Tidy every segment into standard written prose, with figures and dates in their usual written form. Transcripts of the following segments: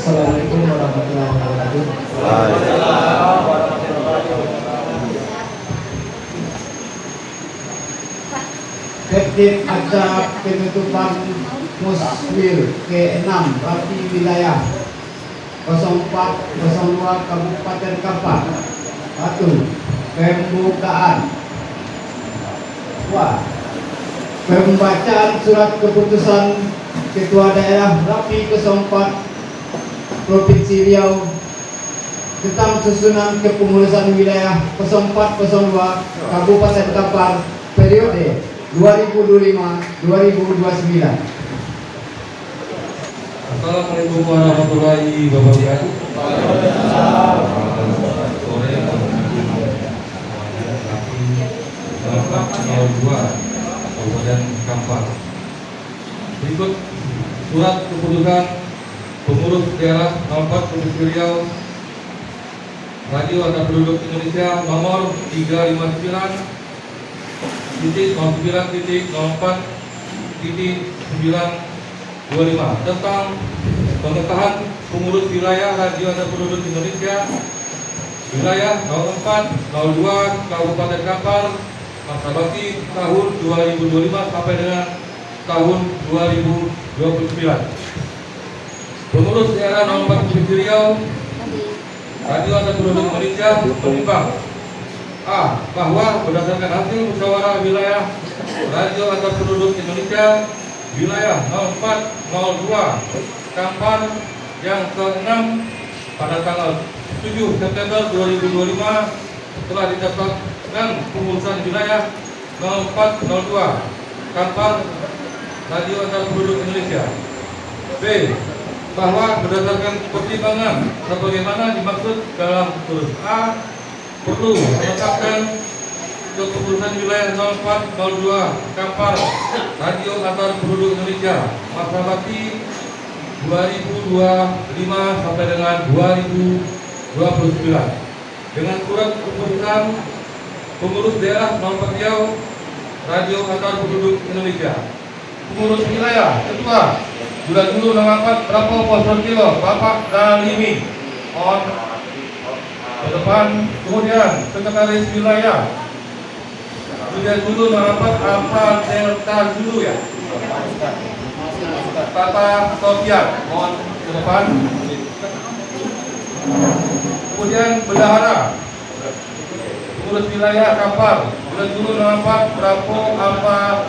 Assalamualaikum warahmatullahi wabarakatuh. Waalaikumsalam warahmatullahi wabarakatuh. Tertib acara penutupan Muswir ke-6 Rapi Wilayah 0402 Kabupaten Kampar. 1. Pembukaan. 2. Pembacaan surat keputusan Ketua Daerah Rapi 04 Provinsi Riau tentang susunan kepengurusan wilayah 0402 Kabupaten Kampar periode 2025-2029. Assalamualaikum warahmatullahi wabarakatuh. Sore Kabupaten Kampar. Berikut surat keputusan pengurus daerah 04 Provinsi Riau Radio Antar Penduduk Indonesia nomor 359.09.04.925 tentang pengesahan pengurus wilayah Radio Antar Penduduk Indonesia wilayah 0402 Kabupaten Kampar masa bakti tahun 2025 sampai dengan tahun 2029. Pengurus daerah 04 Provinsi Riau Radio Antar Penduduk Indonesia menimbang A. Bahwa berdasarkan hasil musyawarah wilayah Radio Antar Penduduk Indonesia wilayah 0402 Kampar yang ke-6 pada tanggal 7 September 2025 telah ditetapkan pengurusan wilayah 0402 Kampar Radio Antar Penduduk Indonesia. B. Bahwa berdasarkan pertimbangan sebagaimana dimaksud dalam huruf A perlu menetapkan kepengurusan wilayah 0402 Kampar Radio Antar Penduduk Indonesia masa bakti 2025 sampai dengan 2029 dengan surat keputusan pengurus daerah 04 Riau Radio Antar Penduduk Indonesia. Pengurus wilayah ketua bulan dulu 64 berapa postur kilo Bapak Dalimi on ke depan. Kemudian sekretaris wilayah bulan dulu 64 apa delta dulu ya Tata Sofian on ke depan. Kemudian bendahara pengurus wilayah Kampar bulan dulu 64 berapa apa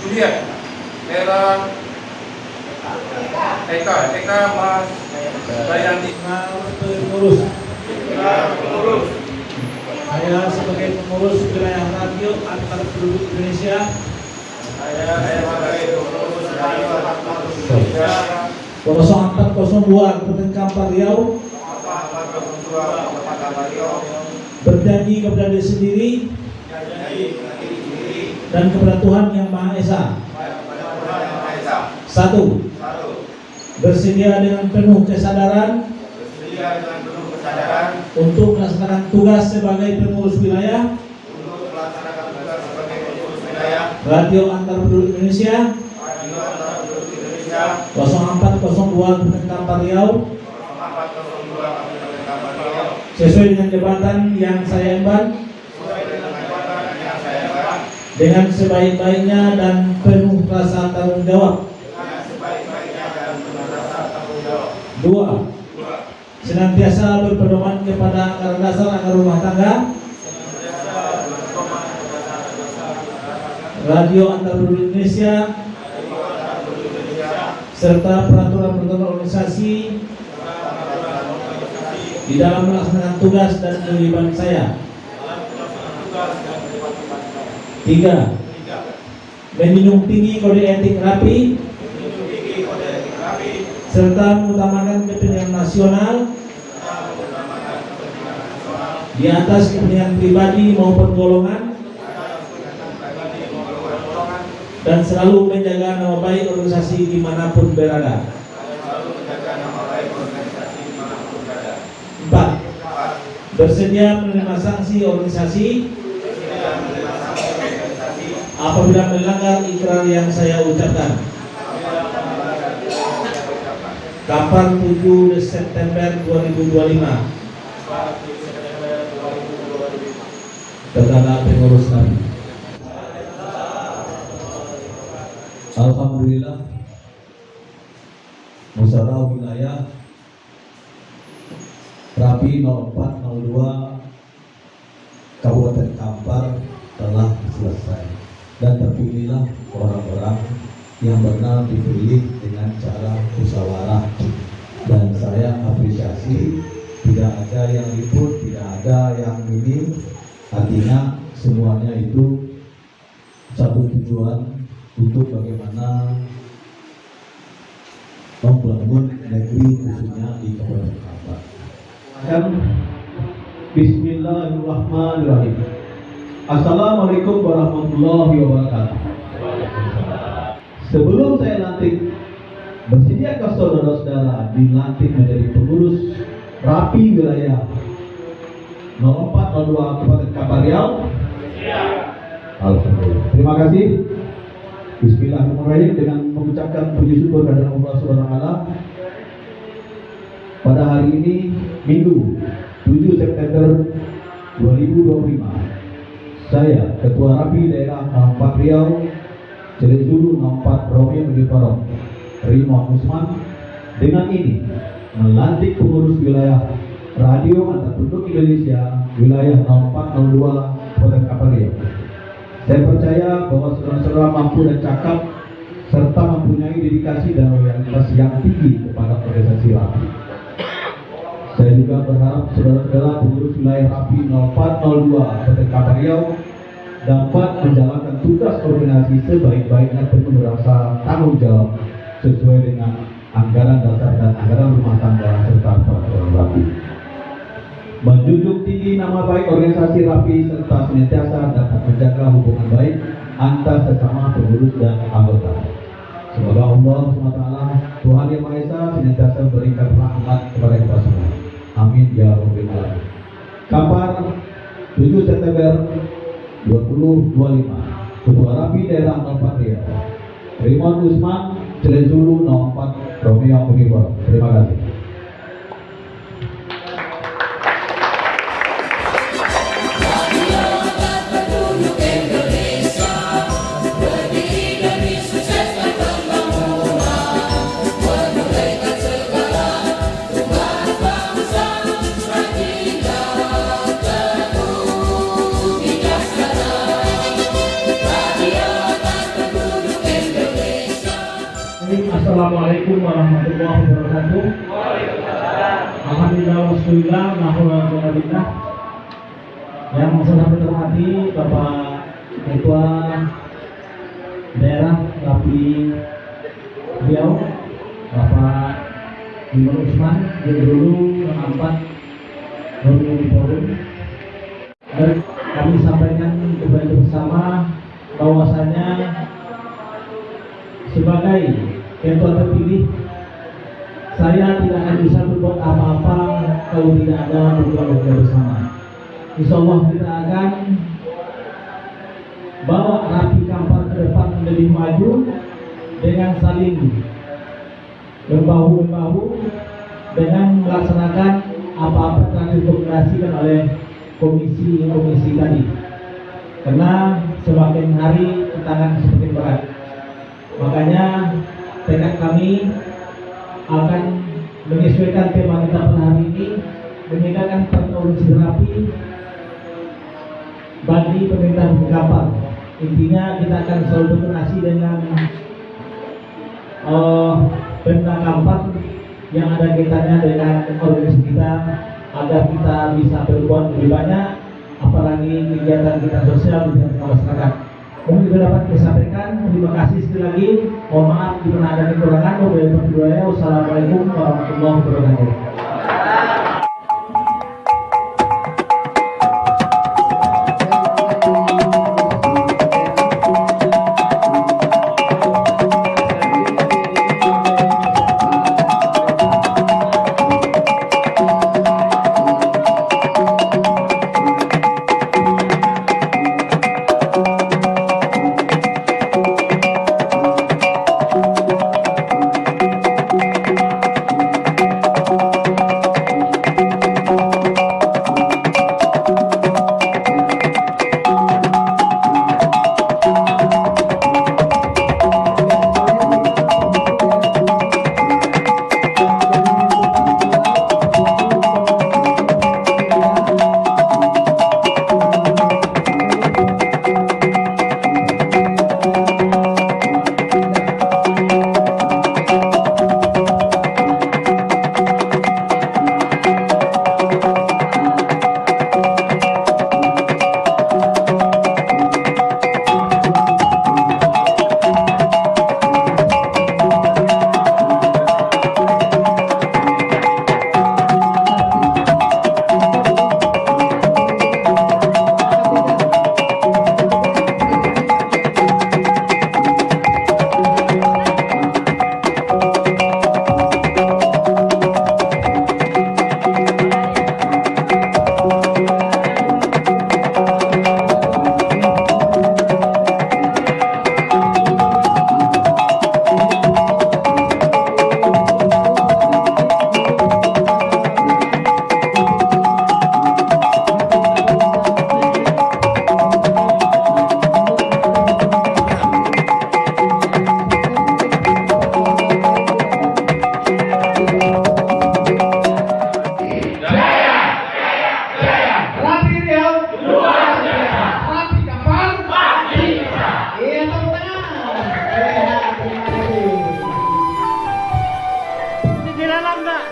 Juliet era Eka Mas Dayanti. Pengurus. Saya sebagai pengurus wilayah Radio Antar Penduduk Indonesia. Saya sebagai pengurus Radio Antar Penduduk Indonesia 0402 Kabupaten Kampar Riau. 0402 Kabupaten Riau. Berjanji kepada diri sendiri dan kepada Tuhan Yang Maha Esa. 1. Bersedia dengan penuh kesadaran untuk melaksanakan tugas sebagai pengurus wilayah Radio Antar Penduduk Indonesia 0402 Kabupaten Kampar Riau sesuai dengan jabatan yang saya emban dengan sebaik-baiknya dan penuh rasa tanggung jawab. 2. Senantiasa berpedoman kepada anggaran dasar anggaran rumah tangga Radio Antar Penduduk Indonesia serta peraturan-peraturan organisasi di dalam melaksanakan tugas dan kewajiban saya. 3. Menjunjung tinggi kode etik Rapi serta mengutamakan kepentingan nasional di atas kepentingan pribadi maupun golongan dan selalu menjaga nama baik organisasi dimanapun berada. 4. Bersedia menerima sanksi organisasi apabila melanggar ikrar yang saya ucapkan. Kampar 7 September 2025. Kepada pengurus kami. Alhamdulillah, musyawarah wilayah Rapi 0402 Kabupaten Kampar telah selesai dan terpilihlah orang-orang yang benar dipilih dengan cara musyawarah, dan saya apresiasi, tidak ada yang ribut, tidak ada yang minim, artinya semuanya itu satu tujuan untuk bagaimana membangun negeri khususnya di Kabupaten Kampar. Bismillahirrahmanirrahim. Assalamualaikum warahmatullahi wabarakatuh. Sebelum saya lantik, bersediakah saudara-saudara dilantik menjadi pengurus Rapi wilayah 0402 Kabupaten Kampar Riau? Alhamdulillah. Terima kasih. Bismillahirrahmanirrahim. Dengan mengucapkan puji syukur kepada Allah Subhanahu wa taala, pada hari ini Minggu 7 September 2025, saya Ketua Rapi Daerah 04 Riau Celejulu 04 Romeo Mendiparong Rimon Usman dengan ini melantik pengurus wilayah Radio Antar Penduduk Indonesia wilayah 0402 Kabupaten Kampar Riau. Saya percaya bahwa saudara-saudara mampu dan cakap serta mempunyai dedikasi dan loyalitas yang tinggi kepada organisasi Rapi. Saya juga berharap saudara-saudara pengurus wilayah Rapi 0402 Kabupaten Kampar Riau dapat menjalankan tugas organisasi sebaik-baiknya penuh rasa tanggung jawab sesuai dengan anggaran dasar dan anggaran rumah tangga serta peraturan Rapi. Menjunjung tinggi nama baik organisasi Rapi serta senantiasa dapat menjaga hubungan baik antar sesama pengurus dan anggota. Semoga Allah SWT, Tuhan Yang Maha Esa, senantiasa berikan rahmat kepada kita semua. Amin ya rabbal alamin. Kampar 7 September 2025, Ketua Rapi Daerah 04 Riau Rimon Usman Celejulu 04 Romeo Mendiparong. Terima kasih. Assalamualaikum warahmatullahi wabarakatuh. Alhamdulillah wassalillah alhamdulillah. Yang saya hormati Bapak Ketua Daerah Rapi Riau, Bapak Rimon Usman, Celejulu 04 Romeo Mendiparong. Dan kami sampaikan kepada bersama bahwasanya sebagai ketua terpilih, saya tidak akan bisa berbuat apa-apa kalau tidak ada bekerja bersama. Insya Allah kita akan bawa Rapi Kampar ke depan lebih maju dengan saling berbahu-membahu dengan melaksanakan apa-apa yang direkomendasikan oleh komisi tadi. Karena semakin hari tantangan semakin berat. Makanya tekad kami akan menyesuaikan tema kita pada hari ini, meningkatkan organisasi Rapi bagi pemerintah Kampar. Intinya kita akan selalu berkoordinasi dengan pemerintah Kampar yang ada kaitannya dengan organisasi kita agar kita bisa berbuat lebih banyak, apalagi kegiatan kita sosial di tengah masyarakat. Mungkin juga dapat disampaikan. Terima kasih sekali lagi. Mohon maaf jika ada kekurangan. Wassalamualaikum warahmatullahi wabarakatuh.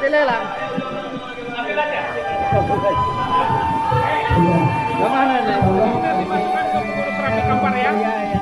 dilelang. Kemana nih? Nanti masukkan ke pengurus Rapi Kampar ya. Iya, iya.